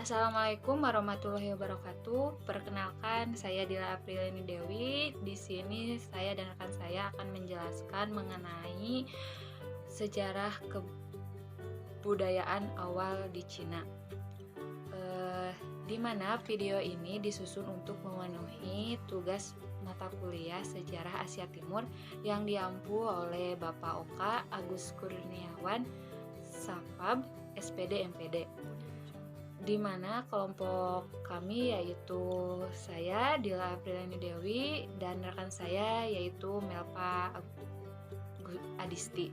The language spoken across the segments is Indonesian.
Assalamualaikum warahmatullahi wabarakatuh. Perkenalkan, saya Dila Apriliani Dewi. Di sini saya dan rekan saya akan menjelaskan mengenai sejarah kebudayaan awal di Cina. Di mana video ini disusun untuk memenuhi tugas mata kuliah Sejarah Asia Timur yang diampu oleh Bapak Oka Agus Kurniawan, Sapab, SPD MPD. Di mana kelompok kami yaitu saya Dila Apriliani Dewi dan rekan saya yaitu Melpa Adisti.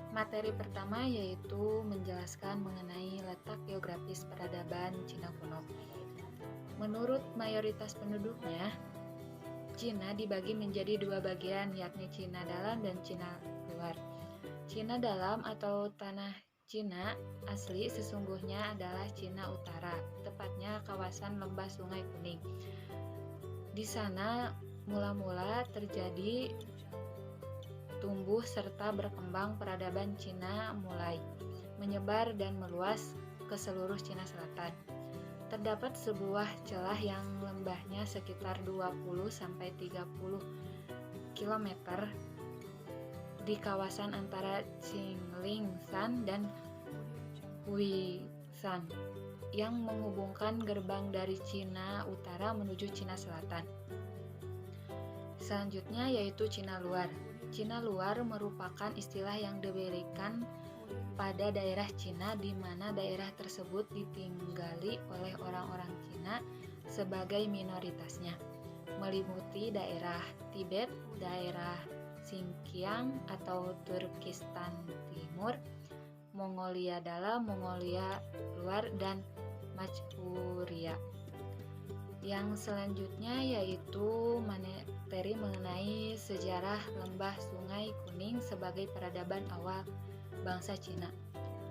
Materi pertama yaitu menjelaskan mengenai letak geografis peradaban Cina kuno. Menurut mayoritas penduduknya, Cina dibagi menjadi dua bagian, yakni Cina dalam dan Cina luar. Cina dalam atau tanah Cina asli sesungguhnya adalah Cina Utara, tepatnya kawasan lembah Sungai Kuning. Di sana mula-mula terjadi tumbuh serta berkembang peradaban Cina mulai menyebar dan meluas ke seluruh Cina Selatan. Terdapat sebuah celah yang lembahnya sekitar 20-30 km di kawasan antara Qinglingshan dan Huishan yang menghubungkan gerbang dari Cina Utara menuju Cina Selatan. Selanjutnya yaitu Cina luar. Cina luar merupakan istilah yang diberikan pada daerah Cina di mana daerah tersebut ditinggali oleh orang-orang Cina sebagai minoritasnya, meliputi daerah Tibet, daerah Xinjiang atau Turkistan Timur, Mongolia dalam, Mongolia luar, dan Manchuria. Yang selanjutnya yaitu materi mengenai sejarah lembah Sungai Kuning sebagai peradaban awal bangsa Cina.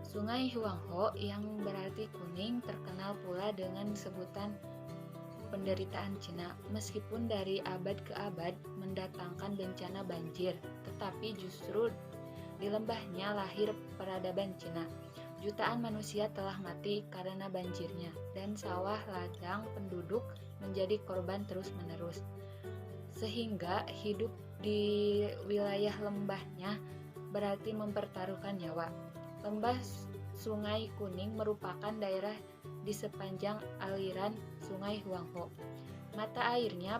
Sungai Huanghe yang berarti kuning terkenal pula dengan sebutan penderitaan Cina, meskipun dari abad ke abad mendatangkan bencana banjir, tetapi justru di lembahnya lahir peradaban Cina. Jutaan manusia telah mati karena banjirnya, dan sawah ladang penduduk menjadi korban terus-menerus, sehingga hidup di wilayah lembahnya berarti mempertaruhkan nyawa. Lembah Sungai Kuning merupakan daerah di sepanjang aliran Sungai Huanghe. Mata airnya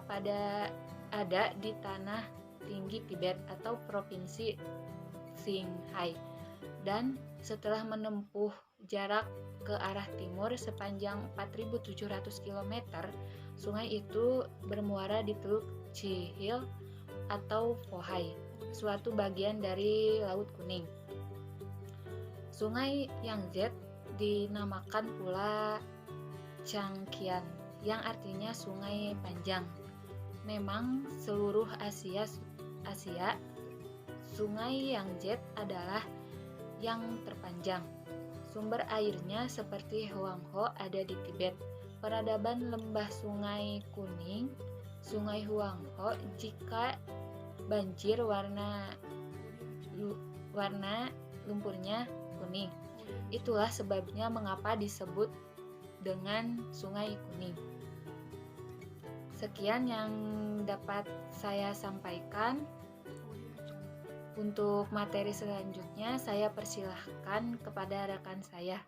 ada di tanah tinggi Tibet atau provinsi Qinghai, dan setelah menempuh jarak ke arah timur sepanjang 4.700 km, sungai itu bermuara di Teluk Chihil atau Pohai, suatu bagian dari Laut Kuning. Sungai Yangtze dinamakan pula Changqian, yang artinya sungai panjang. Memang seluruh Asia, Sungai Yangtze adalah yang terpanjang. Sumber airnya seperti Huanghe ada di Tibet. Peradaban lembah Sungai Kuning, Sungai Huanghe, jika banjir warna lumpurnya kuning. Itulah sebabnya mengapa disebut dengan Sungai Kuning. Sekian yang dapat saya sampaikan. Untuk materi selanjutnya saya persilahkan kepada rekan saya.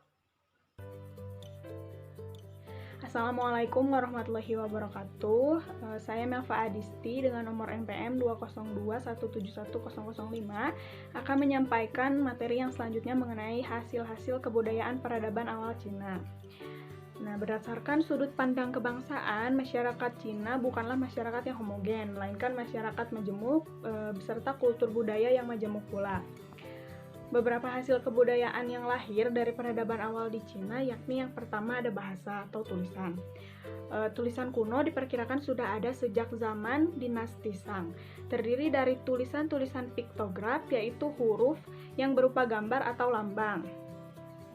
Assalamualaikum warahmatullahi wabarakatuh. Saya Melpa Adisti dengan nomor NPM 202171005 akan menyampaikan materi yang selanjutnya mengenai hasil-hasil kebudayaan peradaban awal Cina. Nah, berdasarkan sudut pandang kebangsaan, masyarakat Cina bukanlah masyarakat yang homogen, melainkan masyarakat majemuk beserta kultur budaya yang majemuk pula. Beberapa hasil kebudayaan yang lahir dari peradaban awal di Cina, yakni yang pertama ada bahasa atau tulisan. Tulisan kuno diperkirakan sudah ada sejak zaman dinasti Shang. Terdiri dari tulisan-tulisan piktograf, yaitu huruf yang berupa gambar atau lambang.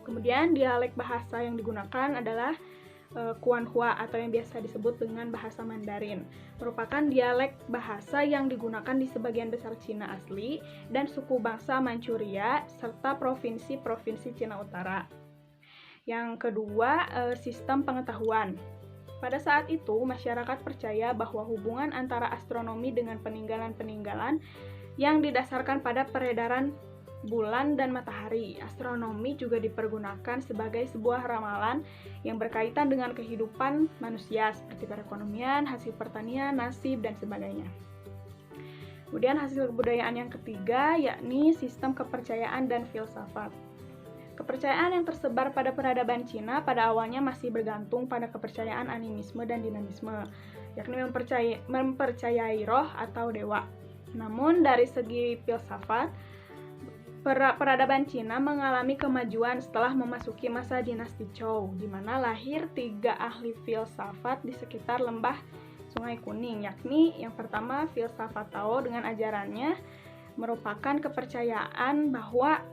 Kemudian dialek bahasa yang digunakan adalah Kuanhua atau yang biasa disebut dengan bahasa Mandarin, merupakan dialek bahasa yang digunakan di sebagian besar Cina asli dan suku bangsa Manchuria serta provinsi-provinsi Cina Utara. Yang kedua, sistem pengetahuan. Pada saat itu, masyarakat percaya bahwa hubungan antara astronomi dengan peninggalan-peninggalan yang didasarkan pada peredaran bulan dan matahari. Astronomi juga dipergunakan sebagai sebuah ramalan yang berkaitan dengan kehidupan manusia seperti perekonomian, hasil pertanian, nasib, dan sebagainya. Kemudian hasil kebudayaan yang ketiga yakni sistem kepercayaan dan filsafat. Kepercayaan yang tersebar pada peradaban Cina pada awalnya masih bergantung pada kepercayaan animisme dan dinamisme, yakni mempercayai roh atau dewa. Namun dari segi filsafat, peradaban Cina mengalami kemajuan setelah memasuki masa dinasti Zhou, di mana lahir 3 ahli filsafat di sekitar lembah Sungai Kuning, yakni yang pertama filsafat Tao dengan ajarannya merupakan kepercayaan bahwa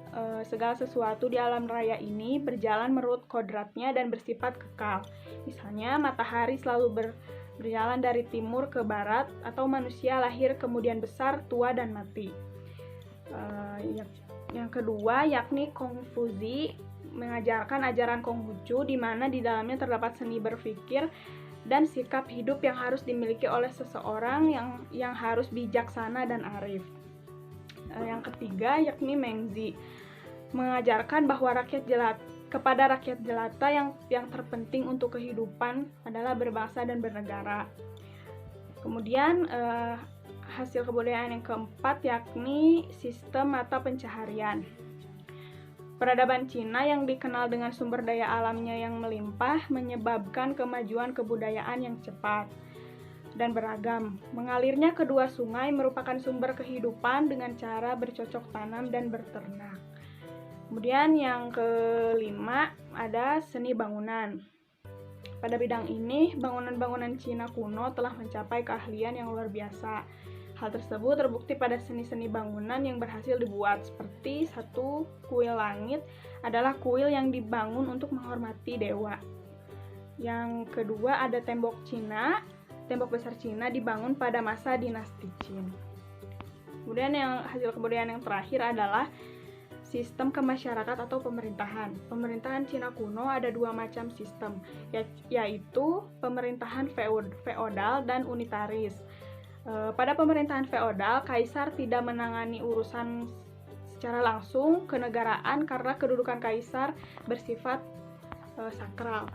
segala sesuatu di alam raya ini berjalan menurut kodratnya dan bersifat kekal. Misalnya matahari selalu berjalan dari timur ke barat, atau manusia lahir kemudian besar, tua, dan mati. Yang kedua yakni Kongfuzi mengajarkan ajaran Konghucu, di mana di dalamnya terdapat seni berpikir dan sikap hidup yang harus dimiliki oleh seseorang yang harus bijaksana dan arif. Yang ketiga yakni Mengzi mengajarkan bahwa kepada rakyat jelata yang terpenting untuk kehidupan adalah berbangsa dan bernegara. Kemudian hasil kebudayaan yang keempat yakni sistem mata pencaharian. Peradaban Cina yang dikenal dengan sumber daya alamnya yang melimpah menyebabkan kemajuan kebudayaan yang cepat dan beragam. Mengalirnya kedua sungai merupakan sumber kehidupan dengan cara bercocok tanam dan berternak. Kemudian yang kelima ada seni bangunan. Pada bidang ini, bangunan-bangunan Cina kuno telah mencapai keahlian yang luar biasa. Hal tersebut terbukti pada seni-seni bangunan yang berhasil dibuat, seperti satu kuil langit adalah kuil yang dibangun untuk menghormati dewa. Yang kedua ada tembok Cina. Tembok besar Cina dibangun pada masa dinasti Qin. Kemudian yang hasil kebudayaan yang terakhir adalah sistem kemasyarakatan atau pemerintahan. Pemerintahan Cina kuno ada 2 macam sistem, yaitu pemerintahan feodal dan unitaris. Pada pemerintahan feodal, kaisar tidak menangani urusan secara langsung kenegaraan karena kedudukan kaisar bersifat sakral.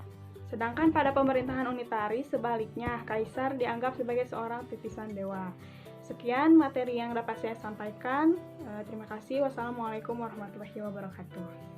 Sedangkan pada pemerintahan unitaris, sebaliknya, kaisar dianggap sebagai seorang titisan dewa. Sekian materi yang dapat saya sampaikan. Terima kasih. Wassalamualaikum warahmatullahi wabarakatuh.